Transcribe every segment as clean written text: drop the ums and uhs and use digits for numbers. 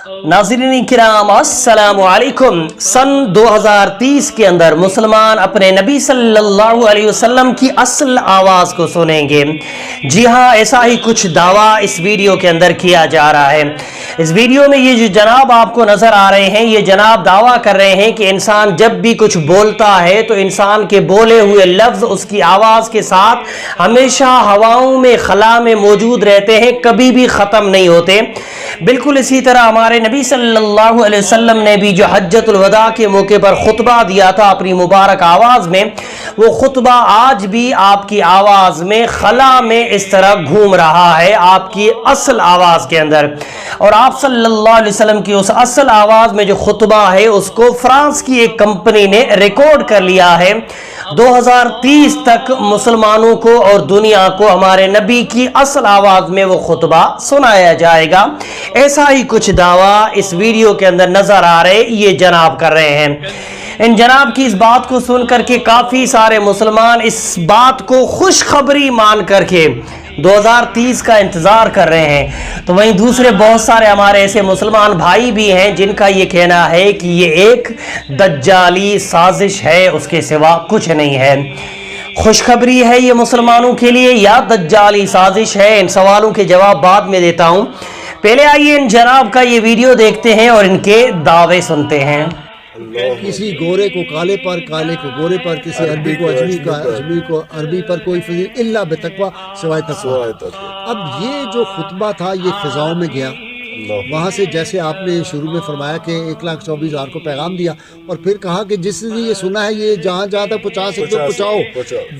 नाज़रीन किराम अस्सलामु अलैकुम। सन 2030 के अंदर मुसलमान अपने नबी सल्लल्लाहु अलैहि वसल्लम की असल आवाज़ को सुनेंगे। जी हाँ, ऐसा ही कुछ दावा इस वीडियो के अंदर किया जा रहा है। इस वीडियो में ये जो जनाब आपको नज़र आ रहे हैं, ये जनाब दावा कर रहे हैं कि इंसान जब भी कुछ बोलता है तो इंसान के बोले हुए लफ्ज़ उसकी आवाज़ के साथ हमेशा हवाओं में खला में मौजूद रहते हैं, कभी भी ख़त्म नहीं होते। बिल्कुल इसी तरह हमारे नबी सल्लल्लाहु अलैहि वसल्लम ने भी जो हज्जतुल वदा के मौके पर खुतबा दिया था अपनी मुबारक आवाज़ में, वो खुतबा आज भी आपकी आवाज़ में खला में इस तरह घूम रहा है, आपकी असल आवाज़ के अंदर। और आप सल्लल्लाहु अलैहि वसल्लम की उस असल आवाज़ में जो खुतबा है उसको फ्रांस की एक कंपनी ने रिकॉर्ड कर लिया है। 2030 तक मुसलमानों को और दुनिया को हमारे नबी की असल आवाज़ में वो खुतबा सुनाया जाएगा। ऐसा ही कुछ दावा इस वीडियो के अंदर नज़र आ रहे ये जनाब कर रहे हैं। इन जनाब की इस बात को सुन करके काफ़ी सारे मुसलमान इस बात को खुशखबरी मान करके 2030 का इंतज़ार कर रहे हैं। तो वहीं दूसरे बहुत सारे हमारे ऐसे मुसलमान भाई भी हैं जिनका ये कहना है कि ये एक दज्जाली साजिश है, उसके सिवा कुछ नहीं है। खुशखबरी है ये मुसलमानों के लिए या दज्जाली साजिश है? इन सवालों के जवाब बाद में देता हूँ। पहले आइए इन जनाब का ये वीडियो देखते हैं और इनके दावे सुनते हैं। किसी गोरे को काले पर, काले को गोरे पर, किसी अरबी को अजमी का, अजमी को अरबी पर कोई फजील इल्ला बेतकवा सिवाय तकवा। अब ये जो खुतबा था ये फिजाओं में गया। वहाँ से जैसे आपने शुरू में फरमाया कि 1,24,000 को पैगाम दिया और फिर कहा कि जिसने ये सुना है ये जहाँ जहाँ तक पहुँचा सकते हो पहुँचाओ।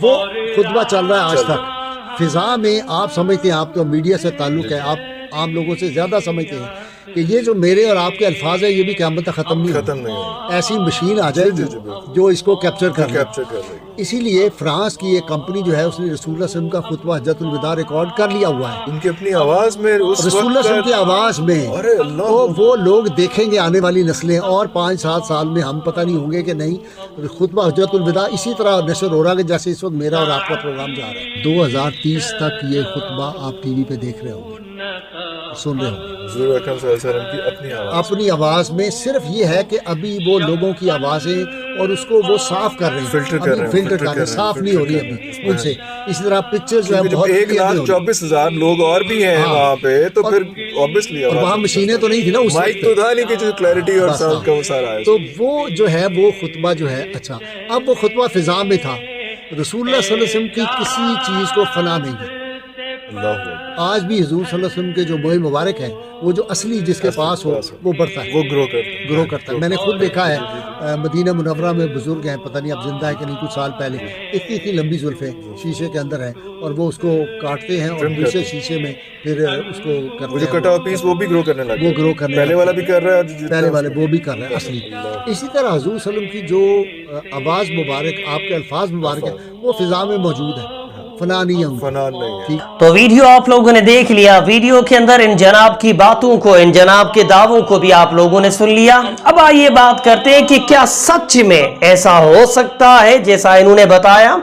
वो खुतबा चल रहा है आज तक फिजा में। आप समझते हैं, आप तो मीडिया से ताल्लुक़ है, आप आम लोगों से ज़्यादा समझते हैं कि ये जो मेरे और आपके अल्फाज है ये भी क़यामत तक ख़त्म नहीं। ऐसी मशीन आ जाएगी जो इसको कैप्चर कर लेगी। इसीलिए फ्रांस की एक कंपनी जो है उसने रसूलुल्लाह सल्लल्लाहु अलैहि वसल्लम का खुतबा हज्जतुल विदा रिकॉर्ड कर लिया हुआ है उनकी अपनी आवाज़ में, रसूलुल्लाह सल्लल्लाहु अलैहि वसल्लम की आवाज़ में। तो वो लोग देखेंगे आने वाली नस्लें, और 5-7 साल में हम पता नहीं होंगे कि नहीं खुतबा हज्जतुल विदा इसी तरह नशर हो रहा है जैसे इस वक्त मेरा और आपका प्रोग्राम जा रहा है। 2030 तक ये खुतबा आप टीवी पे देख रहे होंगे, सुन रहे होंगे अपनी आवाज़ में। सिर्फ ये है कि अभी वो लोगों की आवाज़ें और उसको वो साफ कर रहे हैं, फिल्टर कर रहे हैं, साफ नहीं हो रही अभी उनसे। इस तरह पिक्चर्स जो है बहुत 1,24,000 लोग और भी हैं वहाँ पे, तो फिर ऑब्वियसली वहाँ मशीनें तो नहीं थी ना, उस माइक तो था नहीं कि जो क्लैरिटी और साउंड का वो सारा है। तो वो जो है वो खुतबा जो है, अच्छा अब वो खुतबा फिजा में था। रसूलुल्लाह सल्लल्लाहु अलैहि वसल्लम की किसी चीज़ को फना नहीं है। आज भी हुजूर सल्लल्लाहु अलैहि वसल्लम के जो मोह मुबारक है वो जो असली जिसके पास हो वो बढ़ता है, वो ग्रो करता है। मैंने खुद देखा है मदीना मुनव्वरा में बुजुर्ग हैं, पता नहीं अब जिंदा है कि नहीं, कुछ साल पहले इतनी लंबी जुल्फें शीशे के अंदर हैं और वो उसको काटते हैं और दूसरे शीशे में फिर उसको करते हैं। जो कटा हुआ पीस वो भी ग्रो करने लगा, वो ग्रो करने, पहले वाला भी कर रहा है, पहले वाले वो भी कर रहे हैं असली। इसी तरह हुजूर सल्लल्लाहु अलैहि वसल्लम की जो आवाज़ मुबारक, आपके अल्फाज मुबारक है, वो फिजा में मौजूद है, फना नहीं। तो वीडियो आप लोगों ने देख लिया। वीडियो के अंदर इन जनाब की बातों को, इन जनाब के दावों को भी आप लोगों ने सुन लिया। अब आइए बात करते हैं कि क्या सच में ऐसा हो सकता है जैसा इन्होंने बताया।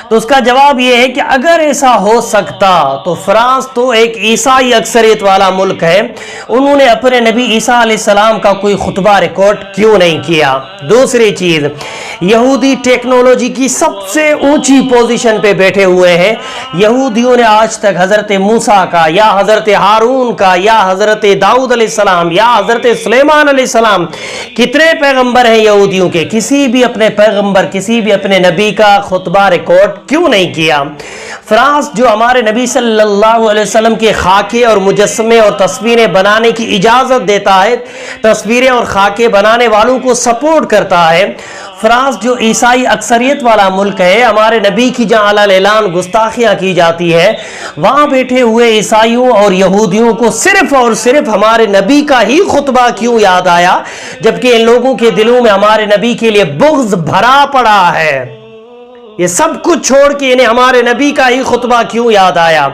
तो उसका जवाब यह है कि अगर ऐसा हो सकता तो फ्रांस तो एक ईसाई अक्सरियत वाला मुल्क है, उन्होंने अपने नबी ईसा अलैहिस्सलाम का कोई खुतबा रिकॉर्ड क्यों नहीं किया। दूसरी चीज, यहूदी टेक्नोलॉजी की सबसे ऊंची पोजीशन पे बैठे हुए हैं। यहूदियों ने आज तक हजरत मूसा का या हजरत हारून का या हजरत दाऊद अलैहिस्सलाम या हजरत सुलेमान अलैहिस्सलाम, कितने पैगंबर हैं यहूदियों के, किसी भी अपने पैगंबर, किसी भी अपने नबी का खुतबा रिकॉर्ड क्यों नहीं किया। फ्रांस जो हमारे नबी सल्लल्लाहु अलैहि वसल्लम के खाके और मुजस्समे और तस्वीरें बनाने की इजाज़त देता है, तस्वीरें और खाके बनाने वालों को सपोर्ट करता है। फ्रांस जो ईसाई अक्सरियत वाला मुल्क है, हमारे नबी की जहाँ अलल ऐलान गुस्ताखियाँ की जाती है, वहाँ बैठे हुए ईसाइयों और यहूदियों को सिर्फ और सिर्फ हमारे नबी का ही खुतबा क्यों याद आया, जबकि इन लोगों के दिलों में हमारे नबी के लिए बुग़्ज़ भरा पड़ा है। یہ سب کچھ چھوڑ کے انہیں ہمارے نبی کا ہی خطبہ کیوں یاد آیا؟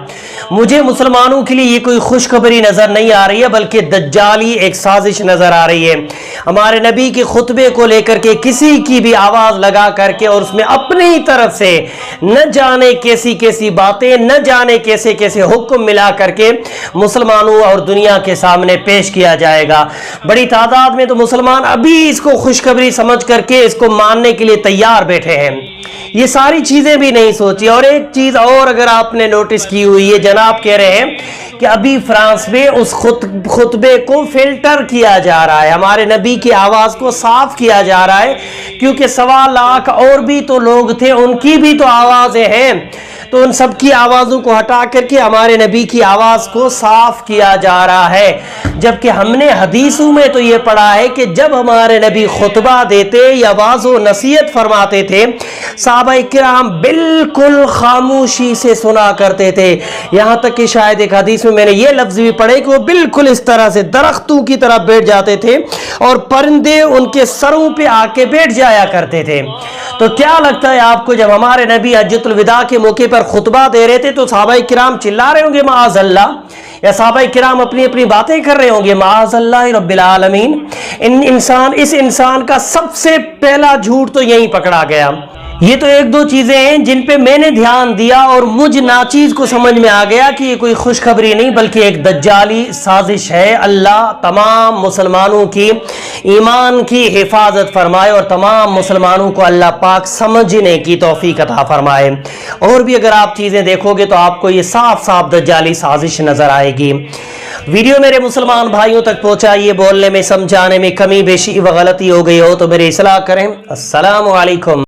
مجھے مسلمانوں کے لیے یہ کوئی خوشخبری نظر نہیں آ رہی ہے، بلکہ دجالی ایک سازش نظر آ رہی ہے۔ ہمارے نبی کے خطبے کو لے کر کے کسی کی بھی آواز لگا کر کے اور اس میں اپنی طرف سے نہ جانے کیسی کیسی باتیں، نہ جانے کیسے کیسے حکم ملا کر کے مسلمانوں اور دنیا کے سامنے پیش کیا جائے گا۔ بڑی تعداد میں تو مسلمان ابھی اس کو خوشخبری سمجھ کر کے اس کو ماننے کے لیے تیار بیٹھے ہیں۔ یہ ساری چیزیں بھی نہیں سوچی۔ اور ایک چیز اور اگر آپ نے نوٹس کی ہوئی ہے، جناب کہہ رہے ہیں کہ ابھی فرانس میں اس خطبے کو فلٹر کیا جا رہا ہے، ہمارے نبی کی آواز کو صاف کیا جا رہا ہے، کیونکہ 1.25 لاکھ اور بھی تو لوگ تھے، ان کی بھی تو آوازیں ہیں، تو ان سب کی آوازوں کو ہٹا کر کے ہمارے نبی کی آواز کو صاف کیا جا رہا ہے۔ جبکہ ہم نے حدیثوں میں تو یہ پڑھا ہے کہ جب ہمارے نبی خطبہ دیتے یا واعظ و نصیحت فرماتے تھے، صحابہ کرام بالکل خاموشی سے سنا کرتے تھے، یہاں تک کہ شاید ایک حدیث میں نے یہ لفظ بھی پڑھے کہ وہ بالکل اس طرح سے درختوں کی طرح بیٹھ جاتے تھے اور پرندے ان کے سروں پہ آ کے بیٹھ جایا کرتے تھے۔ تو کیا لگتا ہے آپ کو جب ہمارے نبی حجۃ الوداع کے موقع پر خطبہ دے رہے تھے تو صحابہ کرام چلا رہے ہوں گے معاذ اللہ، یا صحابہ کرام اپنی اپنی باتیں کر رہے ہوں گے معاذ اللہ رب العالمین؟ اس انسان کا سب سے پہلا جھوٹ تو یہیں پکڑا گیا۔ یہ تو ایک دو چیزیں ہیں جن پہ میں نے دھیان دیا اور مجھ ناچیز کو سمجھ میں آ گیا کہ یہ کوئی خوشخبری نہیں بلکہ ایک دجالی سازش ہے۔ اللہ تمام مسلمانوں کی ایمان کی حفاظت فرمائے اور تمام مسلمانوں کو اللہ پاک سمجھنے کی توفیق عطا فرمائے۔ اور بھی اگر آپ چیزیں دیکھو گے تو آپ کو یہ صاف صاف دجالی سازش نظر آئے گی۔ ویڈیو میرے مسلمان بھائیوں تک پہنچائیے، بولنے میں سمجھانے میں کمی بیشی و غلطی ہو گئی ہو تو میری اصلاح کریں۔ السلام علیکم۔